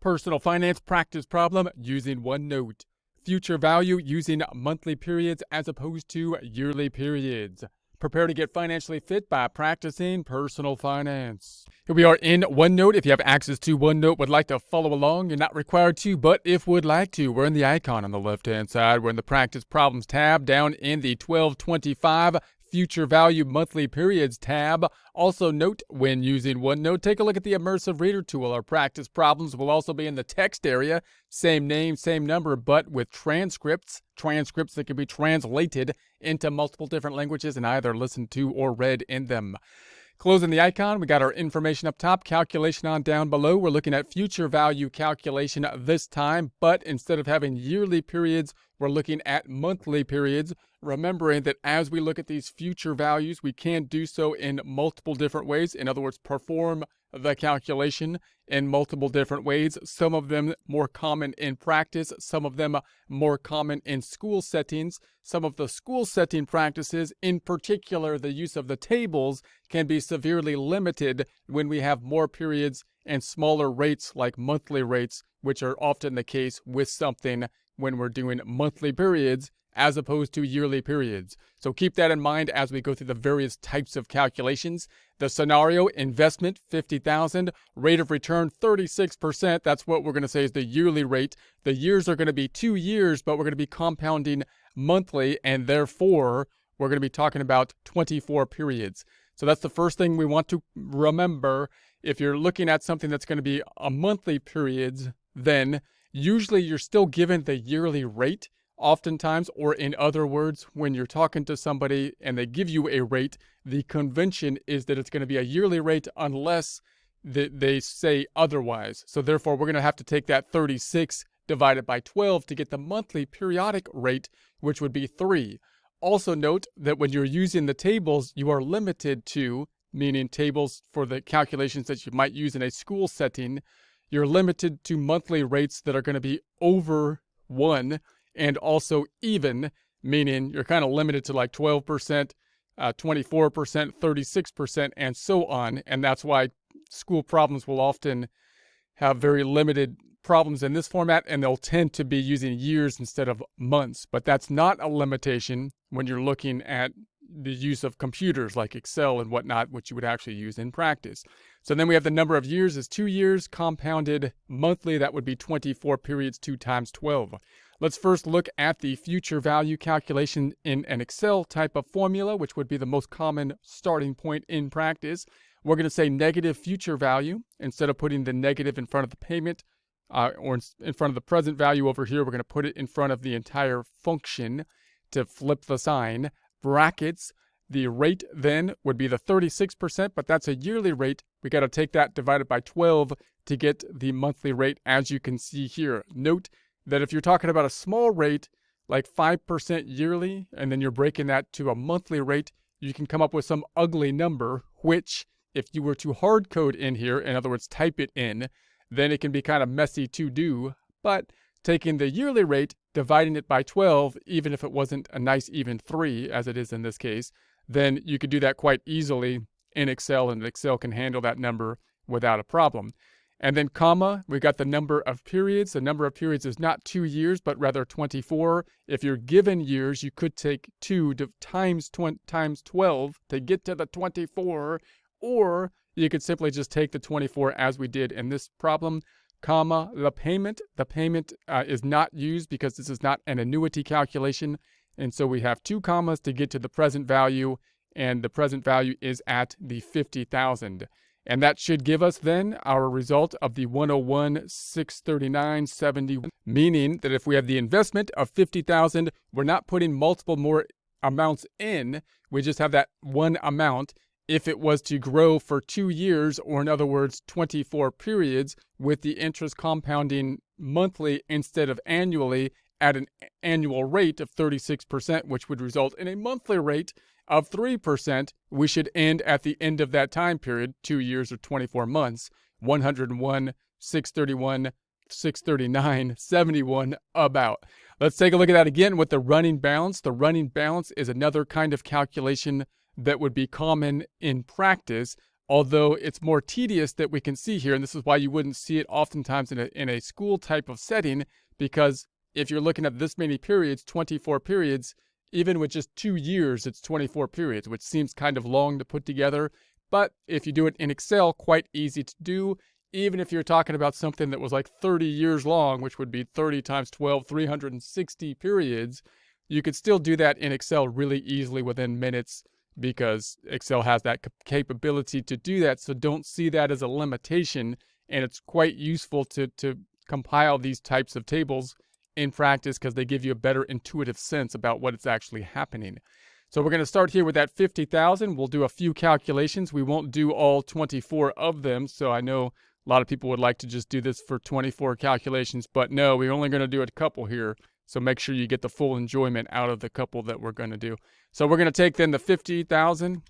Personal finance practice problem using OneNote. Future value using monthly periods as opposed to yearly periods. Prepare to get financially fit by practicing personal finance. Here we are in OneNote. If you have access to OneNote, would like to follow along, you're not required to, but if would like to, we're in the icon on the left-hand side. We're in the Practice Problems tab down in the 1225 Future Value Monthly Periods tab. Also note, when using OneNote, take a look at the Immersive Reader tool. Our practice problems will also be in the text area. Same name, same number, but with transcripts. Transcripts that can be translated into multiple different languages and either listened to or read in them. Closing the icon, we got our information up top, calculation on down below. We're looking at future value calculation this time, but instead of having yearly periods, we're looking at monthly periods. Remembering that as we look at these future values, we can do so in multiple different ways. In other words, perform the calculation in multiple different ways. Some of them more common in practice, some of them more common in school settings. Some of the school setting practices, in particular the use of the tables, can be severely limited when we have more periods and smaller rates like monthly rates, which are often the case with something when we're doing monthly periods as opposed to yearly periods. So keep that in mind as we go through the various types of calculations. The scenario, investment, $50,000, rate of return, 36%. That's what we're going to say is the yearly rate. The years are going to be 2 years, but we're going to be compounding monthly, and therefore, we're going to be talking about 24 periods. So that's the first thing we want to remember. If you're looking at something that's going to be a monthly periods, then usually you're still given the yearly rate. Oftentimes, or in other words, when you're talking to somebody and they give you a rate, the convention is that it's going to be a yearly rate unless they say otherwise. So therefore, we're going to have to take that 36 divided by 12 to get the monthly periodic rate, which would be 3. Also note that when you're using the tables, you are limited to, meaning tables for the calculations that you might use in a school setting, you're limited to monthly rates that are going to be over 1. And also even, meaning you're kind of limited to like 12%, 24%, 36%, and so on. And that's why school problems will often have very limited problems in this format, and they'll tend to be using years instead of months. But that's not a limitation when you're looking at the use of computers like Excel and whatnot, which you would actually use in practice. So then we have the number of years is 2 years, compounded monthly, that would be 24 periods, 2 times 12. Let's first look at the future value calculation in an Excel type of formula, which would be the most common starting point in practice. We're going to say negative future value. Instead of putting the negative in front of the payment or in front of the present value over here, we're going to put it in front of the entire function to flip the sign. Brackets, the rate then would be the 36%, but that's a yearly rate. We got to take that divided by 12 to get the monthly rate, as you can see here. Note that if you're talking about a small rate, like 5% yearly, and then you're breaking that to a monthly rate, you can come up with some ugly number, which if you were to hard code in here, in other words, type it in, then it can be kind of messy to do. But taking the yearly rate, dividing it by 12, even if it wasn't a nice even 3, as it is in this case, then you could do that quite easily in Excel, and Excel can handle that number without a problem. And then comma, we got the number of periods. The number of periods is not 2 years, but rather 24. If you're given years, you could take 2 times 12 to get to the 24, or you could simply just take the 24 as we did in this problem, comma, the payment. The payment is not used because this is not an annuity calculation. And so we have 2 commas to get to the present value, and the present value is at the 50,000. And that should give us then our result of the 101,639.70, meaning that if we have the investment of 50,000, we're not putting multiple more amounts in, we just have that one amount. If it was to grow for 2 years, or in other words, 24 periods, with the interest compounding monthly instead of annually at an annual rate of 36%, which would result in a monthly rate of 3%, we should end at the end of that time period, 2 years or 24 months, 101,631,639.71 about. Let's take a look at that again with the running balance. The running balance is another kind of calculation that would be common in practice, although it's more tedious that we can see here, and this is why you wouldn't see it oftentimes in a school type of setting, because if you're looking at this many periods, 24 periods, even with just 2 years, it's 24 periods, which seems kind of long to put together. But if you do it in Excel, quite easy to do. Even if you're talking about something that was like 30 years long, which would be 30 times 12, 360 periods, you could still do that in Excel really easily within minutes, because Excel has that capability to do that. So don't see that as a limitation. And it's quite useful to compile these types of tables in practice, because they give you a better intuitive sense about what is actually happening. So we're going to start here with that 50,000. We'll do a few calculations. We won't do all 24 of them. So I know a lot of people would like to just do this for 24 calculations, but no, we're only going to do a couple here. So make sure you get the full enjoyment out of the couple that we're going to do. So we're going to take then the 50,000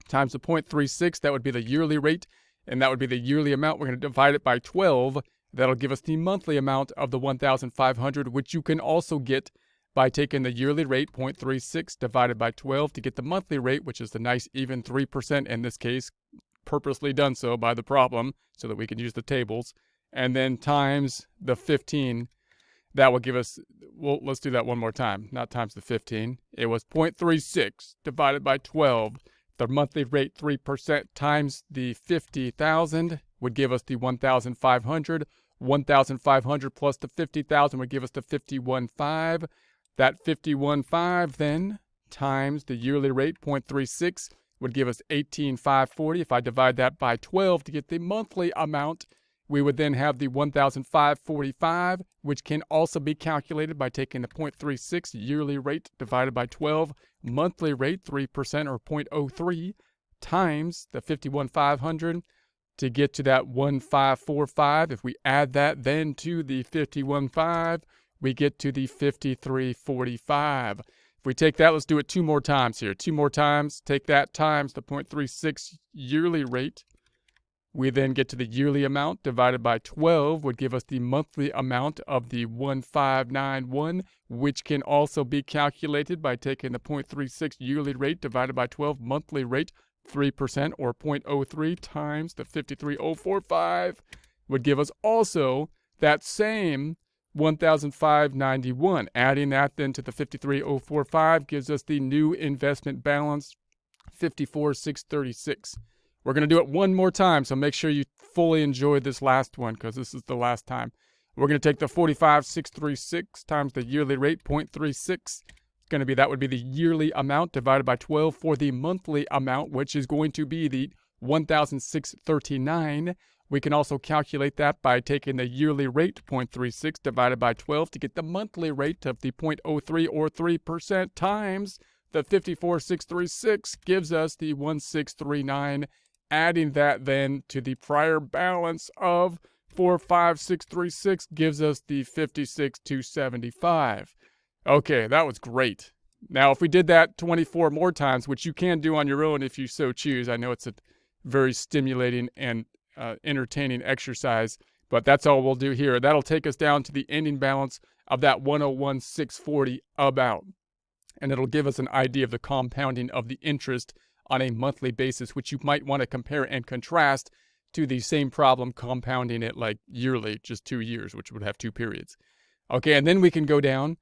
times the 0.36. That would be the yearly rate, and that would be the yearly amount. We're going to divide it by 12. That'll give us the monthly amount of the 1,500, which you can also get by taking the yearly rate, 0.36, divided by 12 to get the monthly rate, which is the nice even 3% in this case, purposely done so by the problem so that we can use the tables, and then times the 15. That will give us, well, let's do that one more time, not times the 15. It was 0.36 divided by 12. The monthly rate, 3%, times the 50,000 would give us the 1,500. 1,500 plus the 50,000 would give us the 51.5. That 51.5 then times the yearly rate, 0.36, would give us 18,540. If I divide that by 12 to get the monthly amount, we would then have the 1,545, which can also be calculated by taking the 0.36 yearly rate divided by 12, monthly rate, 3% or 0.03, times the 51,500 to get to that 1,545. If we add that then to the 51.5, we get to the 53.45. If we take that, let's do it 2 more times here. 2 more times, take that times the 0.36 yearly rate. We then get to the yearly amount divided by 12 would give us the monthly amount of the 1,591, which can also be calculated by taking the 0.36 yearly rate divided by 12 monthly rate, 3% or 0.03 times the 53,045 would give us also that same 1,591. Adding that then to the 53,045 gives us the new investment balance, 54,636. We're going to do it one more time, so make sure you fully enjoy this last one, because this is the last time. We're going to take the 45,636 times the yearly rate, 0.36. It's going to be, that would be the yearly amount divided by 12 for the monthly amount, which is going to be the 1,639. We can also calculate that by taking the yearly rate, 0.36, divided by 12 to get the monthly rate of the 0.03 or 3% times the 54,636 gives us the 1,639. Adding that then to the prior balance of 45,636 gives us the 56,275. Okay, that was great. Now, if we did that 24 more times, which you can do on your own if you so choose, I know it's a very stimulating and entertaining exercise, but that's all we'll do here. That'll take us down to the ending balance of that 101,640 about. And it'll give us an idea of the compounding of the interest on a monthly basis, which you might want to compare and contrast to the same problem compounding it like yearly, just 2 years, which would have 2 periods. Okay, and then we can go down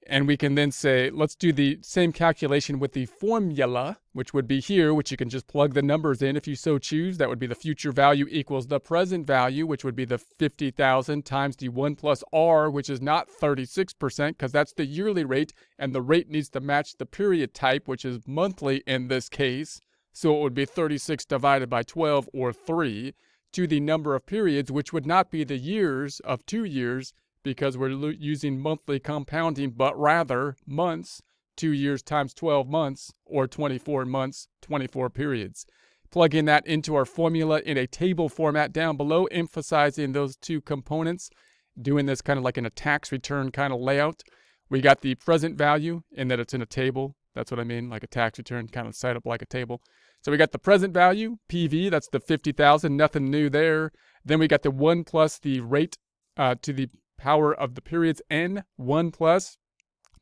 and we can then say, let's do the same calculation with the formula, which would be here, which you can just plug the numbers in if you so choose. That would be the future value equals the present value, which would be the 50,000 times the 1 plus R, which is not 36%, because that's the yearly rate, and the rate needs to match the period type, which is monthly in this case. So it would be 36 divided by 12, or 3, to the number of periods, which would not be the years of 2 years, because we're using monthly compounding, but rather months, 2 years times 12 months, or 24 months, 24 periods. Plugging that into our formula in a table format down below, emphasizing those 2 components, doing this kind of like in a tax return kind of layout. We got the present value in that it's in a table. That's what I mean, like a tax return kind of set up like a table. So we got the present value, PV, that's the 50,000, nothing new there. Then we got the 1 plus the rate to the power of the periods n, 1 plus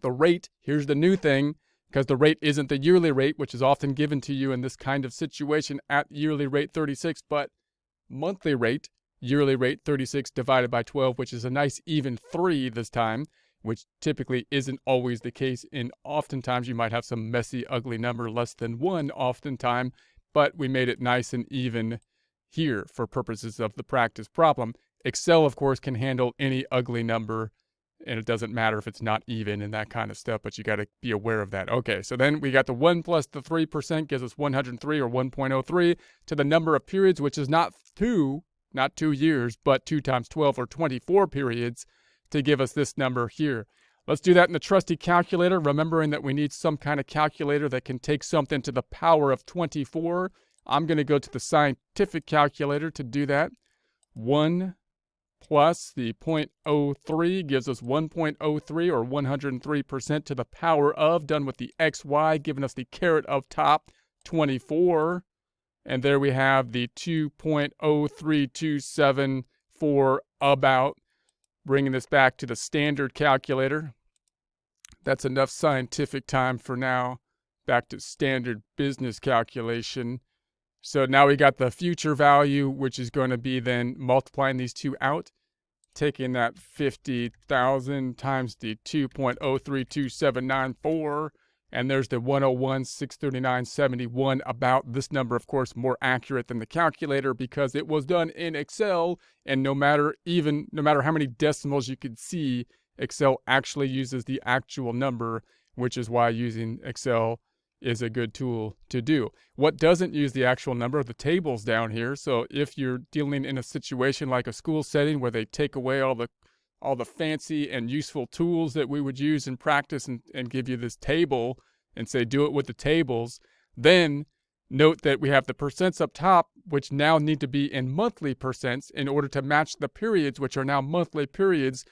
the rate. Here's the new thing, because the rate isn't the yearly rate, which is often given to you in this kind of situation at yearly rate 36, but monthly rate, yearly rate 36 divided by 12, which is a nice even 3 this time, which typically isn't always the case. And oftentimes you might have some messy, ugly number less than 1 oftentimes, but we made it nice and even here for purposes of the practice problem. Excel, of course, can handle any ugly number, and it doesn't matter if it's not even and that kind of stuff, but you got to be aware of that. Okay, so then we got the 1 plus the 3% gives us 103 or 1.03 to the number of periods, which is not 2 years, but 2 times 12 or 24 periods to give us this number here. Let's do that in the trusty calculator, remembering that we need some kind of calculator that can take something to the power of 24. I'm going to go to the scientific calculator to do that. 1 plus the 0.03 gives us 1.03 or 103% to the power of, done with the xy, giving us the caret of top, 24. And there we have the 2.0327 about, bringing this back to the standard calculator. That's enough scientific time for now. Back to standard business calculation. So now we got the future value, which is going to be then multiplying these two out, taking that 50,000 times the 2.032794, and there's the 101,639.71 about. This number, of course, more accurate than the calculator because it was done in Excel, and no matter how many decimals you could see, Excel actually uses the actual number, which is why using Excel is a good tool to do. What doesn't use the actual number are the tables down here. So if you're dealing in a situation like a school setting where they take away all the fancy and useful tools that we would use in practice and give you this table and say do it with the tables, then note that we have the percents up top, which now need to be in monthly percents in order to match the periods, which are now monthly periods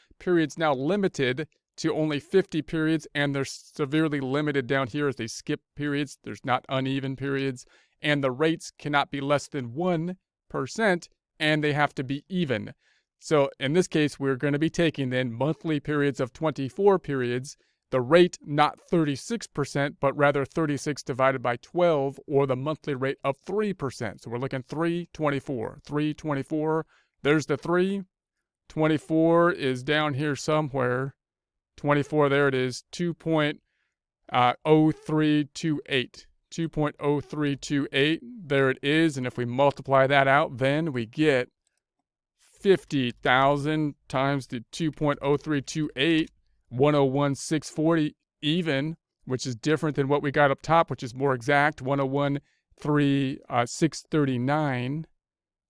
now limited to only 50 periods, and they're severely limited down here as they skip periods. There's not uneven periods, and the rates cannot be less than 1%, and they have to be even. So in this case, we're going to be taking then monthly periods of 24 periods, the rate not 36%, but rather 36 divided by 12, or the monthly rate of 3%. So we're looking 324. 324, there's the 3. 24 is down here somewhere. 24, there it is, 2.0328. 2.0328, there it is. And if we multiply that out, then we get 50,000 times the 2.0328, 101,640 even, which is different than what we got up top, which is more exact, 101,639.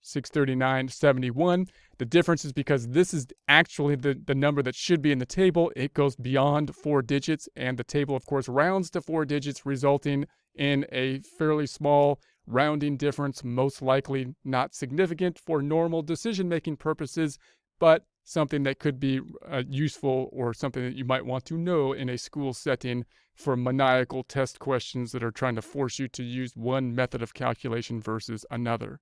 639.71. The difference is because this is actually the number that should be in the table. It goes beyond 4 digits, and the table, of course, rounds to 4 digits, resulting in a fairly small rounding difference, most likely not significant for normal decision-making purposes, but something that could be useful or something that you might want to know in a school setting for maniacal test questions that are trying to force you to use one method of calculation versus another.